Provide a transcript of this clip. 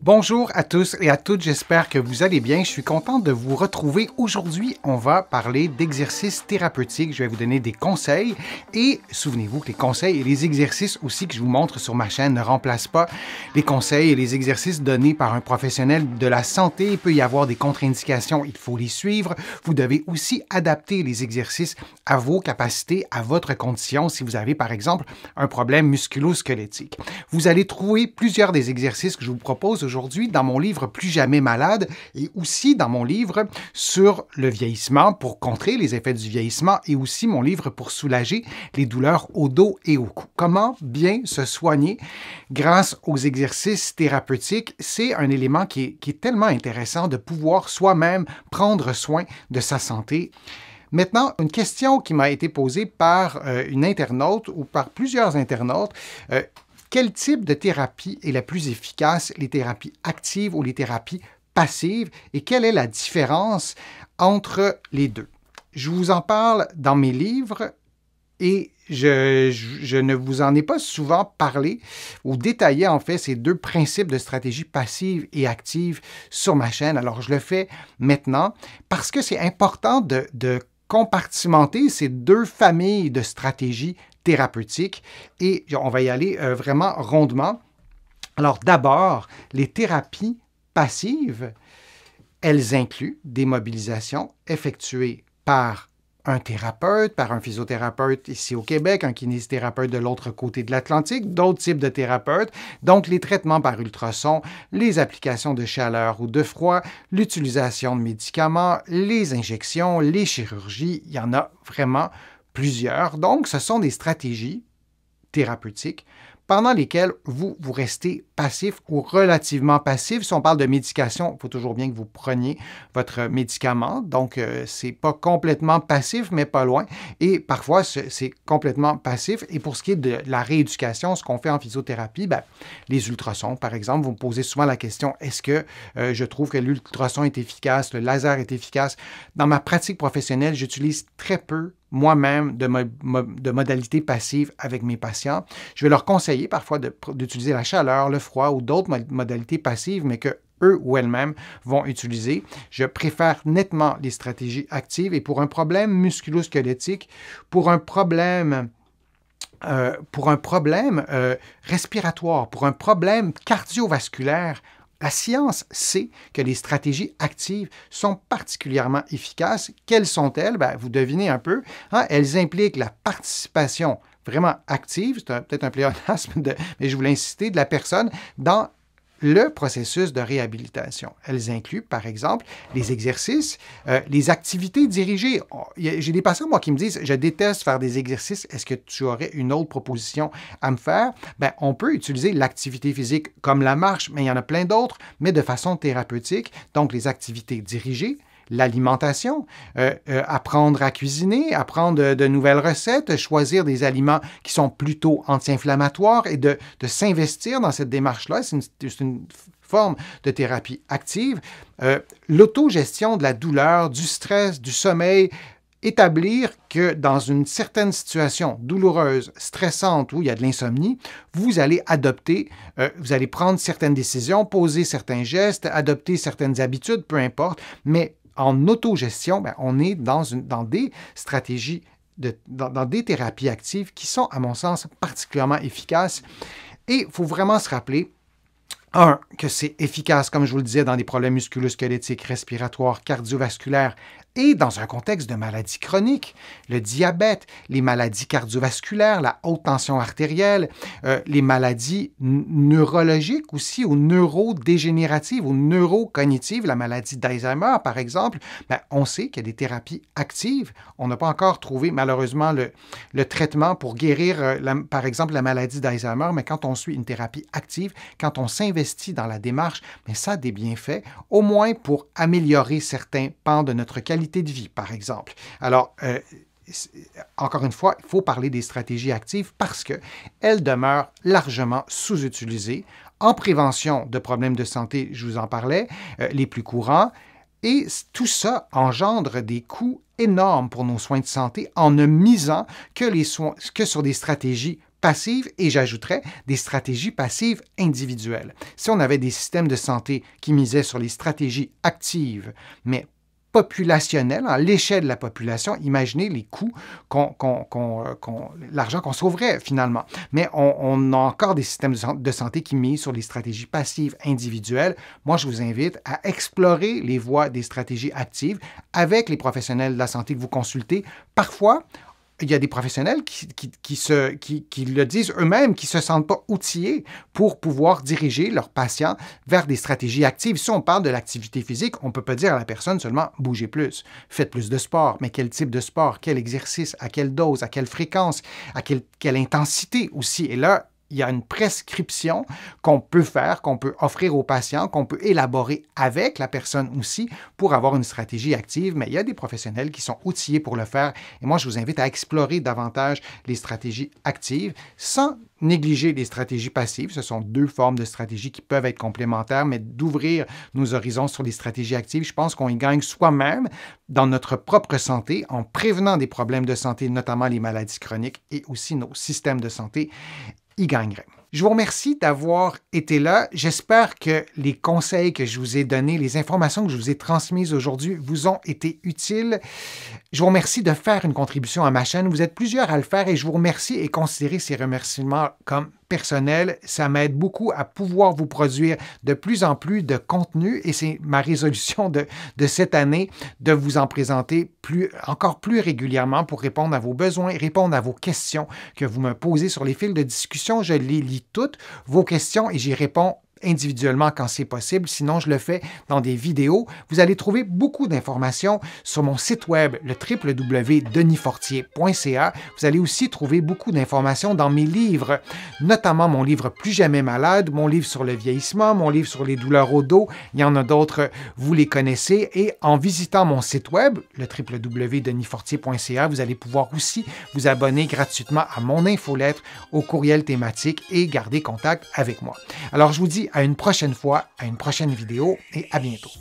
Bonjour à tous et à toutes, j'espère que vous allez bien. Je suis content de vous retrouver. Aujourd'hui, on va parler d'exercices thérapeutiques. Je vais vous donner des conseils et souvenez-vous que les conseils et les exercices aussi que je vous montre sur ma chaîne ne remplacent pas les conseils et les exercices donnés par un professionnel de la santé. Il peut y avoir des contre-indications, il faut les suivre. Vous devez aussi adapter les exercices à vos capacités, à votre condition. Si vous avez par exemple un problème musculo-squelettique, vous allez trouver plusieurs des exercices que je vous propose aujourd'hui dans mon livre Plus jamais malade et aussi dans mon livre sur le vieillissement pour contrer les effets du vieillissement et aussi mon livre pour soulager les douleurs au dos et au cou. Comment bien se soigner grâce aux exercices thérapeutiques, c'est un élément qui est tellement intéressant de pouvoir soi-même prendre soin de sa santé. Maintenant, une question qui m'a été posée par une internaute ou par plusieurs internautes. Quel type de thérapie est la plus efficace, les thérapies actives ou les thérapies passives, et quelle est la différence entre les deux? Je vous en parle dans mes livres et je ne vous en ai pas souvent parlé ou détaillé en fait ces deux principes de stratégie passive et active sur ma chaîne. Alors je le fais maintenant parce que c'est important de compartimenter ces deux familles de stratégies thérapeutiques et on va y aller vraiment rondement. Alors d'abord, les thérapies passives, elles incluent des mobilisations effectuées par un thérapeute, par un physiothérapeute ici au Québec, un kinésithérapeute de l'autre côté de l'Atlantique, d'autres types de thérapeutes, donc les traitements par ultrason, les applications de chaleur ou de froid, l'utilisation de médicaments, les injections, les chirurgies, il y en a vraiment plusieurs. Donc, ce sont des stratégies thérapeutiques pendant lesquelles vous restez passif ou relativement passif. Si on parle de médication, il faut toujours bien que vous preniez votre médicament. Donc, c'est pas complètement passif, mais pas loin. Et parfois, c'est complètement passif. Et pour ce qui est de la rééducation, ce qu'on fait en physiothérapie, les ultrasons, par exemple, vous me posez souvent la question, est-ce que je trouve que l'ultrason est efficace, le laser est efficace? Dans ma pratique professionnelle, j'utilise très peu moi-même de modalités passives avec mes patients. Je vais leur conseiller parfois d'utiliser la chaleur, le froid ou d'autres modalités passives, mais que eux ou elles-mêmes vont utiliser. Je préfère nettement les stratégies actives et pour un problème musculo-squelettique, pour un problème respiratoire, pour un problème cardiovasculaire, la science sait que les stratégies actives sont particulièrement efficaces. Quelles sont-elles? Vous devinez un peu. Hein? Elles impliquent la participation vraiment active, c'est peut-être un pléonasme, mais je voulais insister, de la personne dans le processus de réhabilitation. Elles incluent, par exemple, les exercices, les activités dirigées. J'ai des patients, moi, qui me disent « Je déteste faire des exercices. Est-ce que tu aurais une autre proposition à me faire? » On peut utiliser l'activité physique comme la marche, mais il y en a plein d'autres, mais de façon thérapeutique. Donc, les activités dirigées, l'alimentation, apprendre à cuisiner, apprendre de nouvelles recettes, choisir des aliments qui sont plutôt anti-inflammatoires et de s'investir dans cette démarche-là. C'est une forme de thérapie active. L'autogestion de la douleur, du stress, du sommeil, établir que dans une certaine situation douloureuse, stressante, où il y a de l'insomnie, vous allez adopter, vous allez prendre certaines décisions, poser certains gestes, adopter certaines habitudes, peu importe, mais en autogestion, on est dans des stratégies, dans des thérapies actives qui sont, à mon sens, particulièrement efficaces. Et il faut vraiment se rappeler, que c'est efficace, comme je vous le disais, dans des problèmes musculo-squelettiques, respiratoires, cardiovasculaires et dans un contexte de maladies chroniques, le diabète, les maladies cardiovasculaires, la haute tension artérielle, les maladies neurologiques aussi, ou neurodégénératives, ou neurocognitives, la maladie d'Alzheimer, par exemple, on sait qu'il y a des thérapies actives. On n'a pas encore trouvé, malheureusement, le traitement pour guérir, par exemple, la maladie d'Alzheimer, mais quand on suit une thérapie active, quand on s'investit dans la démarche, ça a des bienfaits, au moins pour améliorer certains pans de notre qualité de vie, par exemple. Alors, encore une fois, il faut parler des stratégies actives parce qu'elles demeurent largement sous-utilisées en prévention de problèmes de santé, je vous en parlais, les plus courants, et tout ça engendre des coûts énormes pour nos soins de santé en ne misant que sur des stratégies passives et j'ajouterais des stratégies passives individuelles. Si on avait des systèmes de santé qui misaient sur les stratégies actives, mais populationnelles, à l'échelle de la population, imaginez les coûts, l'argent qu'on sauverait finalement. Mais on a encore des systèmes de santé qui misent sur les stratégies passives individuelles. Moi, je vous invite à explorer les voies des stratégies actives avec les professionnels de la santé que vous consultez. Parfois, il y a des professionnels qui le disent eux-mêmes, qui ne se sentent pas outillés pour pouvoir diriger leurs patients vers des stratégies actives. Si on parle de l'activité physique, on ne peut pas dire à la personne seulement « bougez plus, faites plus de sport ». Mais quel type de sport, quel exercice, à quelle dose, à quelle fréquence, à quelle intensité aussi. Et là, il y a une prescription qu'on peut faire, qu'on peut offrir aux patients, qu'on peut élaborer avec la personne aussi pour avoir une stratégie active, mais il y a des professionnels qui sont outillés pour le faire. Et moi, je vous invite à explorer davantage les stratégies actives sans négliger les stratégies passives. Ce sont deux formes de stratégies qui peuvent être complémentaires, mais d'ouvrir nos horizons sur les stratégies actives, je pense qu'on y gagne soi-même dans notre propre santé en prévenant des problèmes de santé, notamment les maladies chroniques et aussi nos systèmes de santé y gagnerait. Je vous remercie d'avoir été là. J'espère que les conseils que je vous ai donnés, les informations que je vous ai transmises aujourd'hui vous ont été utiles. Je vous remercie de faire une contribution à ma chaîne. Vous êtes plusieurs à le faire et je vous remercie et considérez ces remerciements comme personnels. Ça m'aide beaucoup à pouvoir vous produire de plus en plus de contenu et c'est ma résolution de cette année de vous en présenter encore plus régulièrement pour répondre à vos besoins, répondre à vos questions que vous me posez sur les fils de discussion. Je les lis toutes, vos questions, et j'y réponds individuellement quand c'est possible. Sinon, je le fais dans des vidéos. Vous allez trouver beaucoup d'informations sur mon site web, le www.denisfortier.ca. Vous allez aussi trouver beaucoup d'informations dans mes livres, notamment mon livre Plus jamais malade, mon livre sur le vieillissement, mon livre sur les douleurs au dos. Il y en a d'autres, vous les connaissez. Et en visitant mon site web, le www.denisfortier.ca, vous allez pouvoir aussi vous abonner gratuitement à mon infolettre, au courriel thématique et garder contact avec moi. Alors, je vous dis à une prochaine fois, à une prochaine vidéo et à bientôt.